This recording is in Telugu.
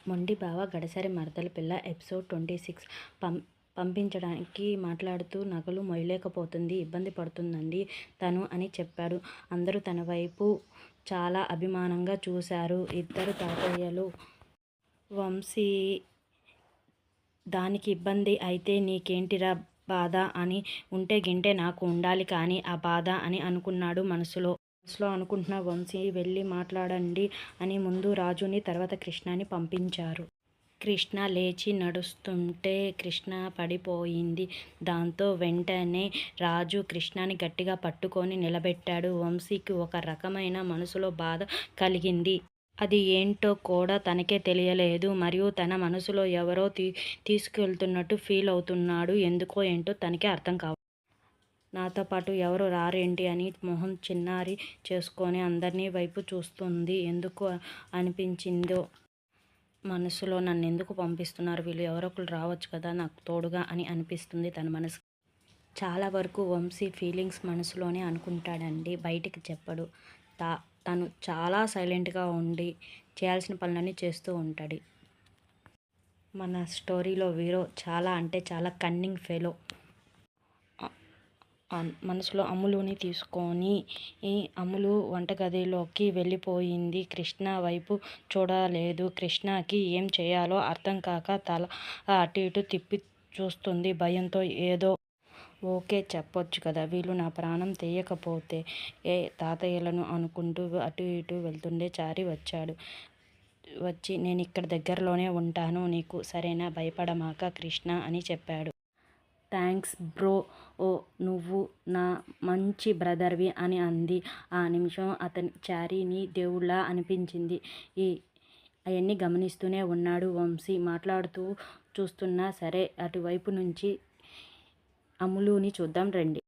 మొండి బావ గడసరి మరదల పిల్ల ఎపిసోడ్ 26 పంపించడానికి మాట్లాడుతూ నగలు మొయ్యలేకపోతుంది, ఇబ్బంది పడుతుందండి తను అని చెప్పాడు. అందరూ తన వైపు చాలా అభిమానంగా చూశారు. ఇద్దరు తాతయ్యలు. వంశీ దానికి ఇబ్బంది అయితే నీకేంటిరా బాధ అని ఉంటే గింటే నాకు ఉండాలి కానీ ఆ బాధ అని అనుకున్నాడు మనసులో అనుకుంటున్న వంశీ వెళ్ళి మాట్లాడండి అని ముందు రాజుని తర్వాత కృష్ణని పంపించారు. కృష్ణ లేచి నడుస్తుంటే కృష్ణ పడిపోయింది. దాంతో వెంటనే రాజు కృష్ణని గట్టిగా పట్టుకొని నిలబెట్టాడు. వంశీకి ఒక రకమైన మనసులో బాధ కలిగింది. అది ఏంటో కూడా తనకే తెలియలేదు. మరియు తన మనసులో ఎవరో తీసుకెళ్తున్నట్టు ఫీల్ అవుతున్నాడు. ఎందుకో ఏంటో తనకే అర్థం కావాలి. నాతో పాటు ఎవరు రారేంటి అని మొహం చిన్నారి చేసుకొని అందరినీ వైపు చూస్తుంది. ఎందుకు అనిపించిందో మనసులో, నన్ను ఎందుకు పంపిస్తున్నారు వీళ్ళు, ఎవరొకరు రావచ్చు కదా నాకు తోడుగా అని అనిపిస్తుంది తన మనసు. చాలా వరకు వంశీ ఫీలింగ్స్ మనసులోనే అనుకుంటాడండి, బయటికి చెప్పడు. తను చాలా సైలెంట్గా ఉండి చేయాల్సిన పనులన్నీ చేస్తూ ఉంటాడు. మన స్టోరీలో వీరో చాలా అంటే చాలా కన్నింగ్ ఫెలో. మనసులో అమ్ములుని తీసుకొని అమ్ములు వంటగదిలోకి వెళ్ళిపోయింది. కృష్ణ వైపు చూడలేదు. కృష్ణకి ఏం చేయాలో అర్థం కాక తల అటు ఇటు తిప్పి చూస్తుంది భయంతో. ఏదో ఓకే చెప్పొచ్చు కదా, వీళ్ళు నా ప్రాణం తీయకపోతే తాతయ్యలను అనుకుంటూ అటు ఇటు వెళ్తుండే చారి వచ్చి నేను ఇక్కడ దగ్గరలోనే ఉంటాను, నీకు సరేనా, భయపడమాక కృష్ణ అని చెప్పాడు. థ్యాంక్స్ బ్రో, ఓ నువ్వు నా మంచి బ్రదర్వి అని అంది. ఆ నిమిషం చారీని దేవుళ్ళ అనిపించింది. అవన్నీ గమనిస్తూనే ఉన్నాడు వంశీ. మాట్లాడుతూ చూస్తున్నా సరే అటువైపు నుంచి అమ్ములుని చూద్దాం రండి.